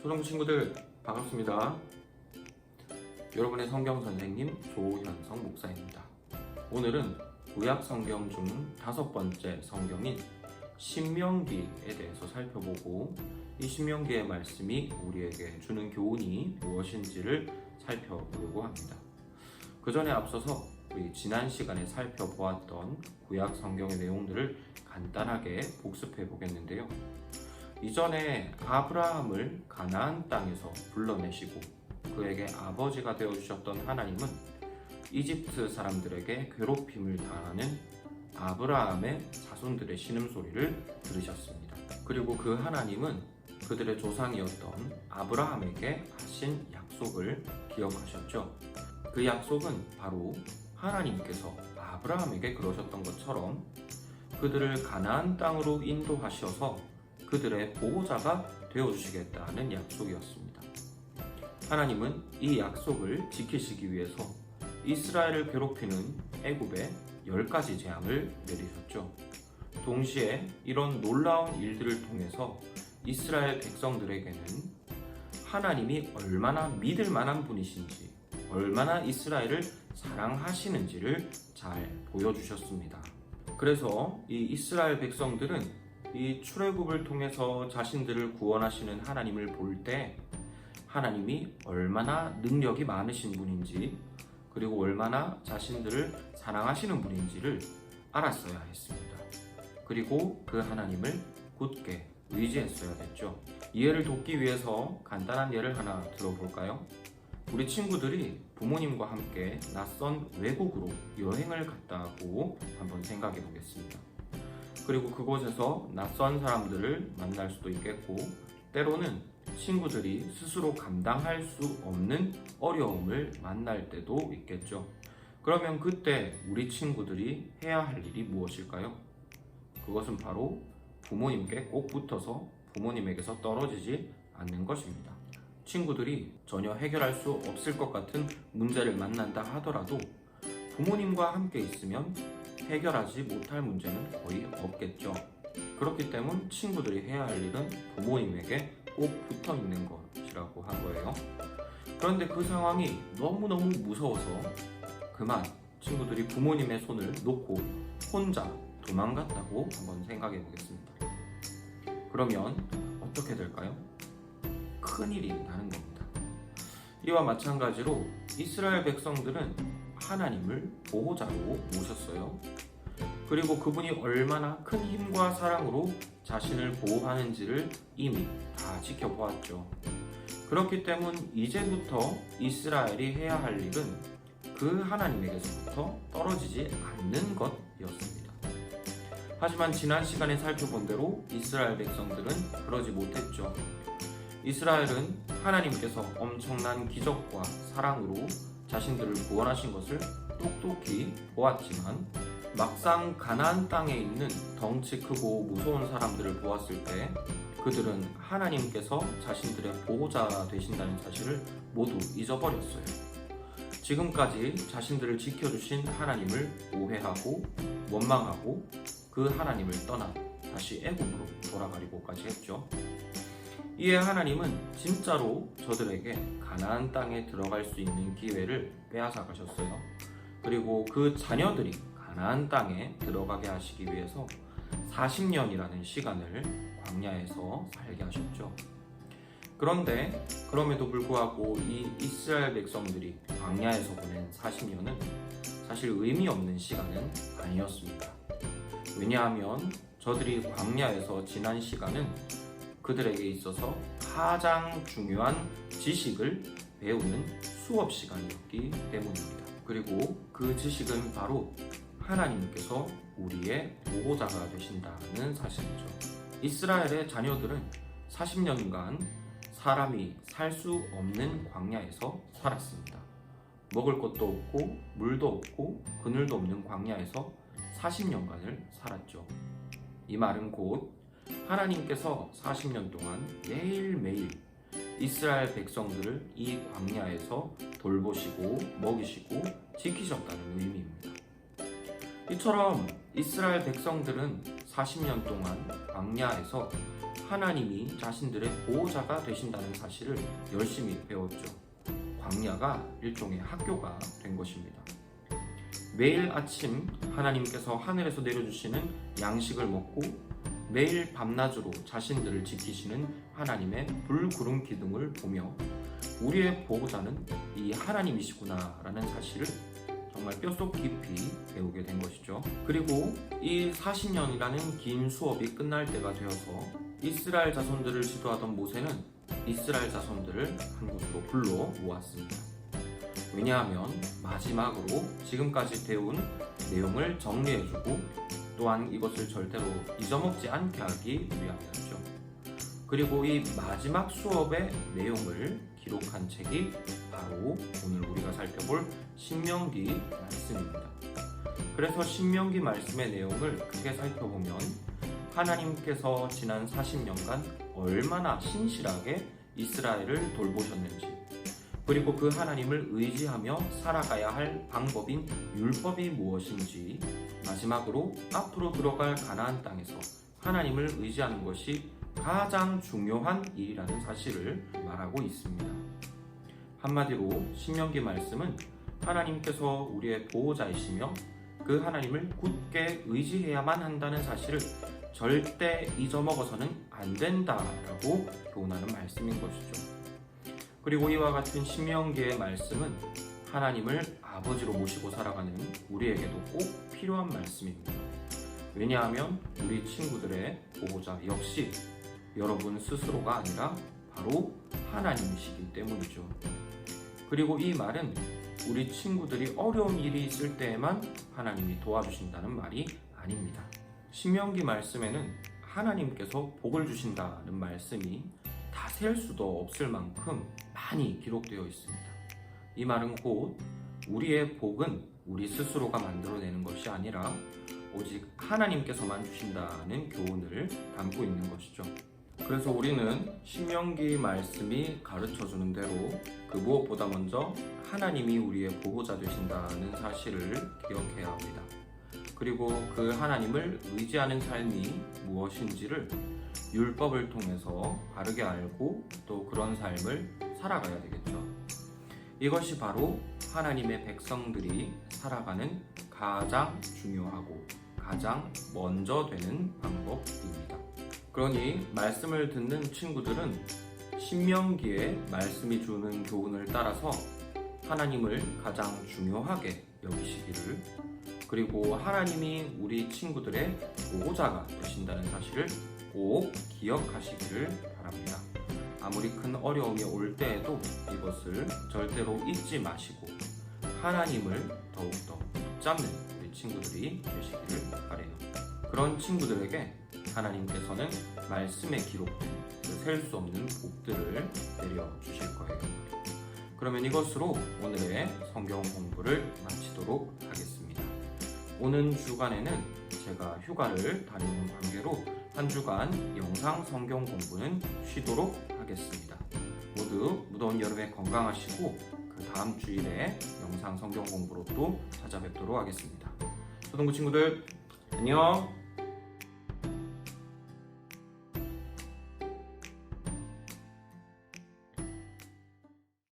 초등 친구들 반갑습니다. 여러분의 성경 선생님 조현성 목사입니다. 오늘은 구약 성경 중 5번째 성경인 신명기에 대해서 살펴보고 이 신명기의 말씀이 우리에게 주는 교훈이 무엇인지를 살펴보려고 합니다. 그 전에 앞서서 우리 지난 시간에 살펴보았던 구약 성경의 내용들을 간단하게 복습해 보겠는데요. 이전에 아브라함을 가나안 땅에서 불러내시고 그에게 아버지가 되어주셨던 하나님은 이집트 사람들에게 괴롭힘을 당하는 아브라함의 자손들의 신음소리를 들으셨습니다. 그리고 그 하나님은 그들의 조상이었던 아브라함에게 하신 약속을 기억하셨죠. 그 약속은 바로 하나님께서 아브라함에게 그러셨던 것처럼 그들을 가나안 땅으로 인도하셔서 그들의 보호자가 되어주시겠다는 약속이었습니다. 하나님은 이 약속을 지키시기 위해서 이스라엘을 괴롭히는 애굽에 10가지 재앙을 내리셨죠. 동시에 이런 놀라운 일들을 통해서 이스라엘 백성들에게는 하나님이 얼마나 믿을 만한 분이신지, 얼마나 이스라엘을 사랑하시는지를 잘 보여주셨습니다. 그래서 이 이스라엘 백성들은 이 출애굽을 통해서 자신들을 구원하시는 하나님을 볼 때 하나님이 얼마나 능력이 많으신 분인지, 그리고 얼마나 자신들을 사랑하시는 분인지를 알았어야 했습니다. 그리고 그 하나님을 굳게 의지했어야 됐죠. 이해를 돕기 위해서 간단한 예를 하나 들어볼까요? 우리 친구들이 부모님과 함께 낯선 외국으로 여행을 갔다고 한번 생각해 보겠습니다. 그리고 그곳에서 낯선 사람들을 만날 수도 있겠고, 때로는 친구들이 스스로 감당할 수 없는 어려움을 만날 때도 있겠죠. 그러면 그때 우리 친구들이 해야 할 일이 무엇일까요? 그것은 바로 부모님께 꼭 붙어서 부모님에게서 떨어지지 않는 것입니다. 친구들이 전혀 해결할 수 없을 것 같은 문제를 만난다 하더라도 부모님과 함께 있으면 해결하지 못할 문제는 거의 없겠죠. 그렇기 때문에 친구들이 해야 할 일은 부모님에게 꼭 붙어 있는 것이라고 한 거예요. 그런데 그 상황이 너무너무 무서워서 그만 친구들이 부모님의 손을 놓고 혼자 도망갔다고 한번 생각해 보겠습니다. 그러면 어떻게 될까요? 큰일이 나는 겁니다. 이와 마찬가지로 이스라엘 백성들은 하나님을 보호자로 모셨어요. 그리고 그분이 얼마나 큰 힘과 사랑으로 자신을 보호하는지를 이미 다 지켜보았죠. 그렇기 때문에 이제부터 이스라엘이 해야 할 일은 그 하나님에게서부터 떨어지지 않는 것이었습니다. 하지만 지난 시간에 살펴본 대로 이스라엘 백성들은 그러지 못했죠. 이스라엘은 하나님께서 엄청난 기적과 사랑으로 자신들을 구원하신 것을 똑똑히 보았지만 막상 가나안 땅에 있는 덩치 크고 무서운 사람들을 보았을 때 그들은 하나님께서 자신들의 보호자 되신다는 사실을 모두 잊어버렸어요. 지금까지 자신들을 지켜주신 하나님을 오해하고 원망하고 그 하나님을 떠나 다시 애굽으로 돌아가려고까지 했죠. 이에 하나님은 진짜로 저들에게 가나안 땅에 들어갈 수 있는 기회를 빼앗아 가셨어요. 그리고 그 자녀들이 가나안 땅에 들어가게 하시기 위해서 40년이라는 시간을 광야에서 살게 하셨죠. 그런데 그럼에도 불구하고 이 이스라엘 백성들이 광야에서 보낸 40년은 사실 의미 없는 시간은 아니었습니다. 왜냐하면 저들이 광야에서 지난 시간은 그들에게 있어서 가장 중요한 지식을 배우는 수업 시간이었기 때문입니다. 그리고 그 지식은 바로 하나님께서 우리의 보호자가 되신다는 사실이죠. 이스라엘의 자녀들은 40년간 사람이 살 수 없는 광야에서 살았습니다. 먹을 것도 없고 물도 없고 그늘도 없는 광야에서 40년간을 살았죠. 이 말은 곧 하나님께서 40년 동안 매일매일 이스라엘 백성들을 이 광야에서 돌보시고 먹이시고 지키셨다는 의미입니다. 이처럼 이스라엘 백성들은 40년 동안 광야에서 하나님이 자신들의 보호자가 되신다는 사실을 열심히 배웠죠. 광야가 일종의 학교가 된 것입니다. 매일 아침 하나님께서 하늘에서 내려주시는 양식을 먹고 매일 밤낮으로 자신들을 지키시는 하나님의 불구름 기둥을 보며 우리의 보호자는 이 하나님이시구나 라는 사실을 정말 뼛속 깊이 배우게 된 것이죠. 그리고 이 40년이라는 긴 수업이 끝날 때가 되어서 이스라엘 자손들을 지도하던 모세는 이스라엘 자손들을 한 곳으로 불러 모았습니다. 왜냐하면 마지막으로 지금까지 배운 내용을 정리해주고 또한 이것을 절대로 잊어먹지 않게 하기 위함이었죠. 그리고 이 마지막 수업의 내용을 기록한 책이 바로 오늘 우리가 살펴볼 신명기 말씀입니다. 그래서 신명기 말씀의 내용을 크게 살펴보면 하나님께서 지난 40년간 얼마나 신실하게 이스라엘을 돌보셨는지, 그리고 그 하나님을 의지하며 살아가야 할 방법인 율법이 무엇인지, 마지막으로 앞으로 들어갈 가나안 땅에서 하나님을 의지하는 것이 가장 중요한 일이라는 사실을 말하고 있습니다. 한마디로 신명기 말씀은 하나님께서 우리의 보호자이시며 그 하나님을 굳게 의지해야만 한다는 사실을 절대 잊어먹어서는 안 된다라고 교훈하는 말씀인 것이죠. 그리고 이와 같은 신명기의 말씀은 하나님을 아버지로 모시고 살아가는 우리에게도 꼭 필요한 말씀입니다. 왜냐하면 우리 친구들의 보호자 역시 여러분 스스로가 아니라 바로 하나님이시기 때문이죠. 그리고 이 말은 우리 친구들이 어려운 일이 있을 때에만 하나님이 도와주신다는 말이 아닙니다. 신명기 말씀에는 하나님께서 복을 주신다는 말씀이 다 셀 수도 없을 만큼 많이 기록되어 있습니다. 이 말은 곧 우리의 복은 우리 스스로가 만들어내는 것이 아니라 오직 하나님께서만 주신다는 교훈을 담고 있는 것이죠. 그래서 우리는 신명기 말씀이 가르쳐주는 대로 그 무엇보다 먼저 하나님이 우리의 보호자 되신다는 사실을 기억해야 합니다. 그리고 그 하나님을 의지하는 삶이 무엇인지를 율법을 통해서 바르게 알고 또 그런 삶을 살아가야 되겠죠. 이것이 바로 하나님의 백성들이 살아가는 가장 중요하고 가장 먼저 되는 방법입니다. 그러니 말씀을 듣는 친구들은 신명기에 말씀이 주는 교훈을 따라서 하나님을 가장 중요하게 여기시기를, 그리고 하나님이 우리 친구들의 보호자가 되신다는 사실을 꼭 기억하시기를 바랍니다. 아무리 큰 어려움이 올 때에도 이것을 절대로 잊지 마시고 하나님을 더욱더 붙잡는 우리 친구들이 되시기를 바라요. 그런 친구들에게 하나님께서는 말씀에 기록된 그 셀 수 없는 복들을 내려주실 거예요. 그러면 이것으로 오늘의 성경 공부를 마치도록 하겠습니다. 오는 주간에는 제가 휴가를 다니는 관계로 한 주간 영상 성경 공부는 쉬도록 하겠습니다. 모두 무더운 여름에 건강하시고 그 다음 주일에 영상 성경 공부로 또 찾아뵙도록 하겠습니다. 초등부 친구들 안녕!